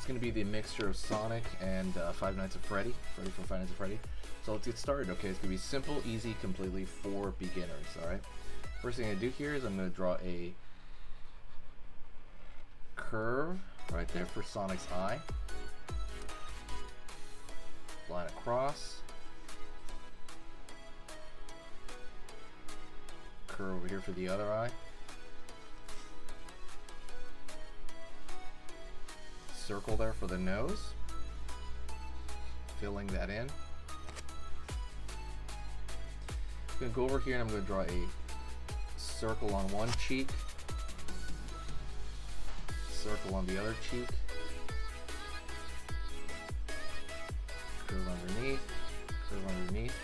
going to be the mixture of Sonic and Five Nights at Freddy. Freddy from Five Nights at Freddy. So let's get started. Okay, it's going to be simple, easy, completely for beginners. Alright. First thing I'm going to do here is I'm going to draw a curve right there for Sonic's eye. Line across. Curve over here for the other eye. Circle there for the nose. Filling that in. I'm going to go over here and I'm going to draw a circle on one cheek. Circle on the other cheek. Curve underneath. Curve underneath.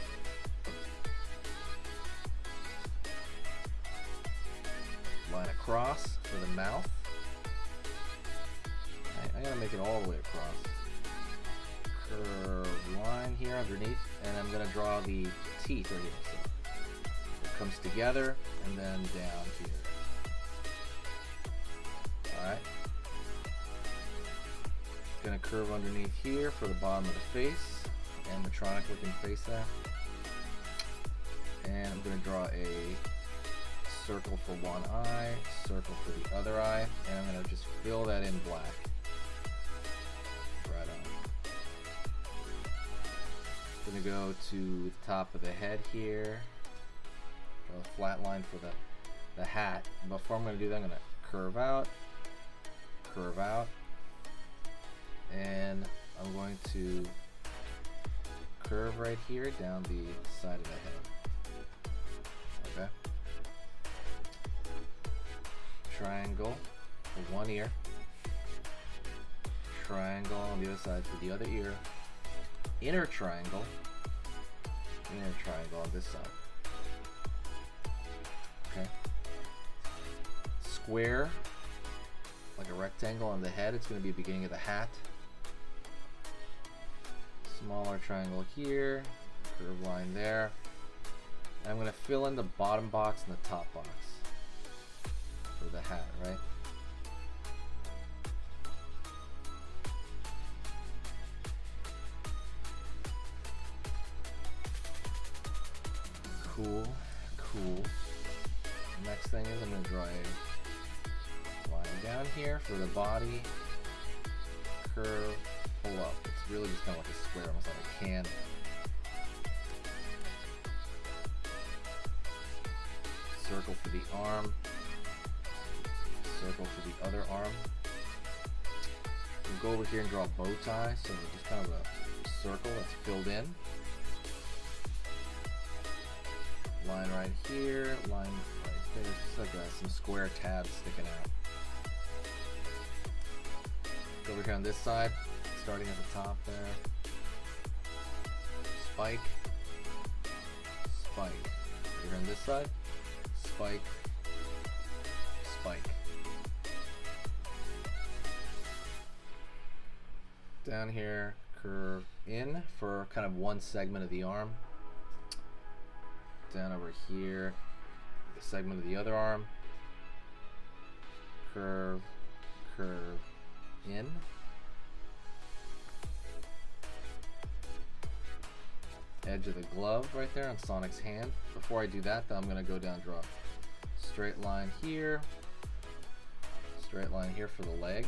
Line across for the mouth. I'm going to make it all the way across. Curve line here underneath, and I'm going to draw the teeth right here. So it comes together and then down here. Alright. Going to curve underneath here for the bottom of the face. Animatronic looking face there. And I'm going to draw a circle for one eye, circle for the other eye, and I'm going to just fill that in black. Right on. Going to go to the top of the head here. Draw a flat line for the hat. Before I'm going to do that, I'm going to curve out, and I'm going to curve right here down the side of the head. Okay. Triangle for one ear. Triangle on the other side for the other ear. Inner triangle on this side. Okay. Square, like a rectangle on the head. It's going to be the beginning of the hat. Smaller triangle here. Curve line there. And I'm going to fill in the bottom box and the top box for the hat, right? Cool. Next thing is I'm going to draw a line down here for the body. Curve, pull up. It's really just kind of like a square, almost like a can. Circle for the arm. Circle for the other arm. We'll go over here and draw a bow tie, so just kind of a circle that's filled in. Line right here, line right there, just like some square tabs sticking out. Go over here on this side, starting at the top there. Spike, spike. Over here on this side, spike, spike. Down here, curve in for kind of one segment of the arm. Down over here, the segment of the other arm. Curve, curve in. Edge of the glove right there on Sonic's hand. Before I do that, though, I'm going to go down and draw a straight line here. Straight line here for the leg.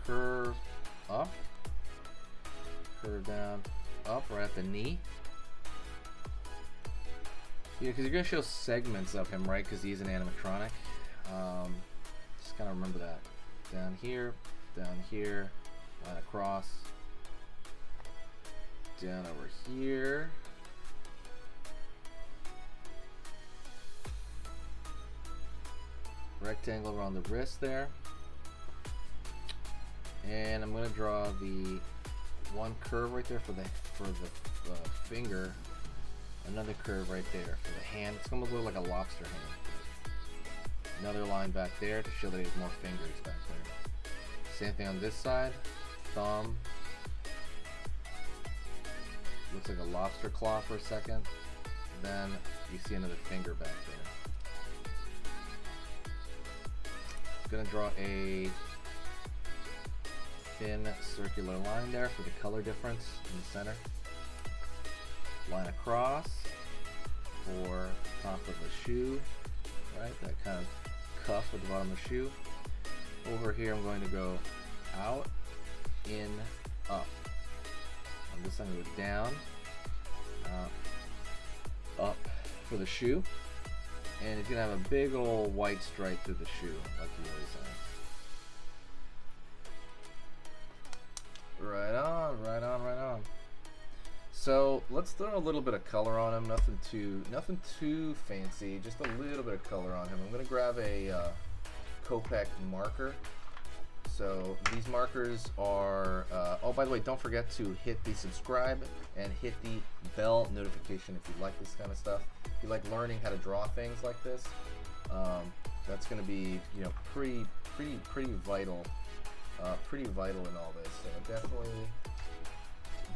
Curve up. Curve down, up, right at the knee. Yeah, because you're going to show segments of him, right? Because he's an animatronic. Just kind of remember that. Down here, line across. Down over here. Rectangle around the wrist there. And I'm going to draw the one curve right there for the finger. Another curve right there for the hand. It's going to look like a lobster hand. Another line back there to show that he has more fingers back there. Same thing on this side. Thumb. Looks like a lobster claw for a second. Then you see another finger back there. I'm going to draw a thin circular line there for the color difference in the center. Line across for top of the shoe, right? That kind of cuff at the bottom of the shoe. Over here, I'm going to go out, in, up. On this side, I'm going to go down, out, up for the shoe. And it's going to have a big old white stripe through the shoe, like you always have. Right on, right on, right on. So let's throw a little bit of color on him. Nothing too fancy. Just a little bit of color on him. I'm gonna grab a Copic marker. So these markers are. Oh, by the way, don't forget to hit the subscribe and hit the bell notification if you like this kind of stuff. If you like learning how to draw things like this, that's gonna be, you know, pretty vital. Pretty vital in all this. So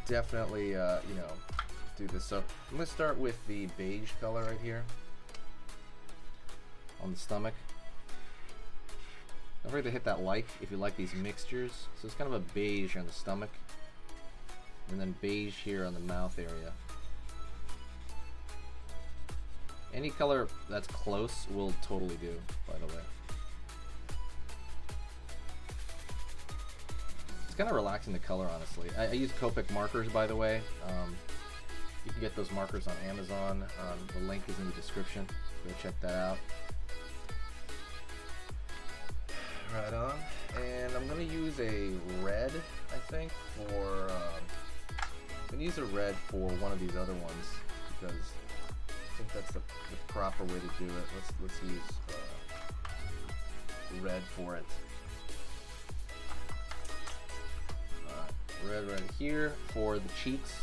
definitely, you know, do this. So I'm gonna start with the beige color right here on the stomach. Don't forget to hit that like if you like these mixtures. So it's kind of a beige on the stomach, and then beige here on the mouth area. Any color that's close will totally do, by the way. It's kind of relaxing the color, honestly. I use Copic markers, by the way. You can get those markers on Amazon. The link is in the description. Go check that out. Right on. And I'm going to use a red, I think, for... I'm going to use a red for one of these other ones, because I think that's the proper way to do it. Let's use red for it. Red right here for the cheeks.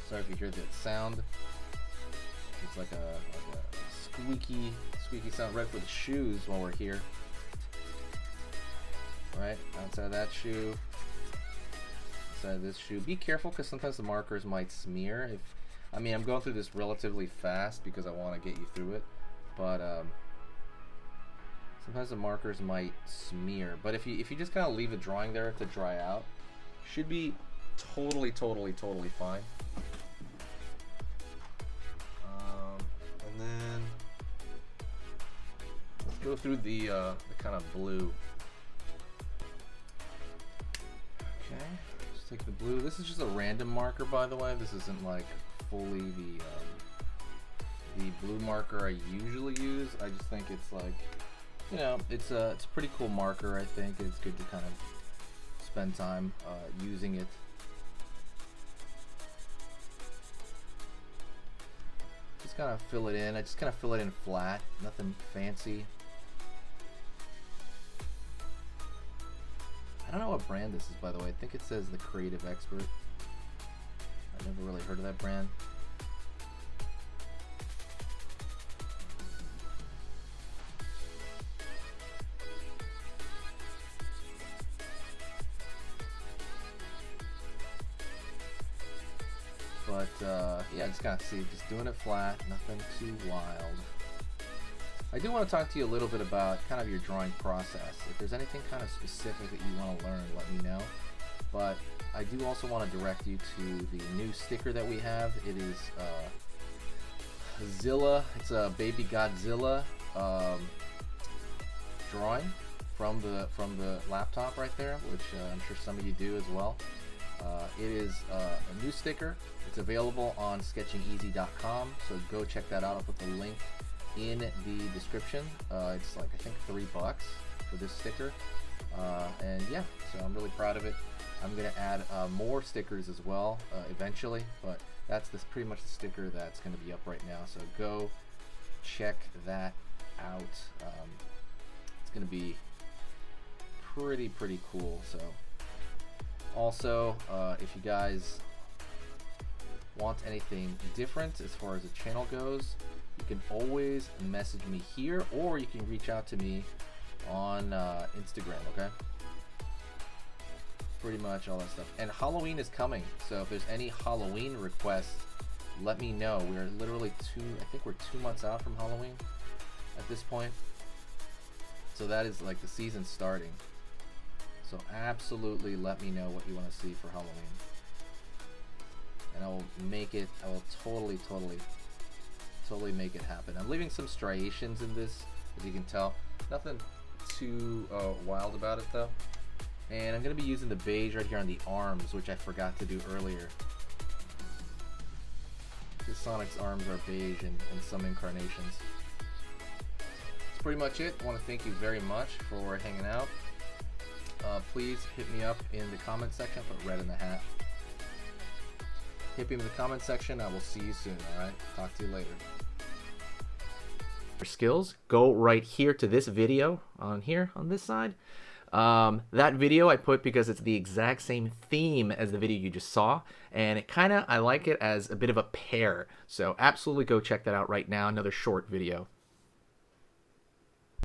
Sorry if you hear that sound. It's like a squeaky sound. Red for the shoes while we're here. Right, outside of that shoe. Outside of this shoe. Be careful because sometimes the markers might smear. I mean, I'm going through this relatively fast because I want to get you through it. But sometimes the markers might smear, but if you just kind of leave the drawing there to dry out, should be totally fine. And then let's go through the kind of blue. Okay, just take the blue. This is just a random marker, by the way. This isn't like fully the blue marker I usually use. I just think it's like, you know, it's a pretty cool marker. I think it's good to kind of spend time using it. Just kind of fill it in. I just kind of fill it in flat, nothing fancy. I don't know what brand this is, by the way. I think it says the Creative Expert. I've never really heard of that brand. But yeah, just kind of see, just doing it flat, nothing too wild. I do want to talk to you a little bit about kind of your drawing process. If there's anything kind of specific that you want to learn, let me know. But I do also want to direct you to the new sticker that we have. It is Zilla. It's a Baby Godzilla drawing from the laptop right there, which I'm sure some of you do as well. It is a new sticker. It's available on sketchingeasy.com, so go check that out. I'll put the link in the description. It's like, I think, $3 for this sticker. And yeah, so I'm really proud of it. I'm going to add more stickers as well eventually, but that's pretty much the sticker that's going to be up right now. So go check that out. It's going to be pretty cool. So also, if you guys want anything different as far as the channel goes, you can always message me here, or you can reach out to me on Instagram, okay? Pretty much all that stuff. And Halloween is coming, so if there's any Halloween requests, let me know. We're literally I think we're 2 months out from Halloween. at this point. So that is like the season starting. So absolutely let me know what you want to see for Halloween. And I will make it, I will totally make it happen. I'm leaving some striations in this, as you can tell. Nothing too wild about it though. And I'm going to be using the beige right here on the arms, which I forgot to do earlier. Because Sonic's arms are beige in some incarnations. That's pretty much it. I want to thank you very much for hanging out. Please hit me up in the comment section. Put red in the hat. Hit me in the comment section. I will see you soon. Alright? Talk to you later. For skills, go right here to this video on here on this side. That video I put because it's the exact same theme as the video you just saw, and it I like it as a bit of a pair. So absolutely go check that out right now. Another short video.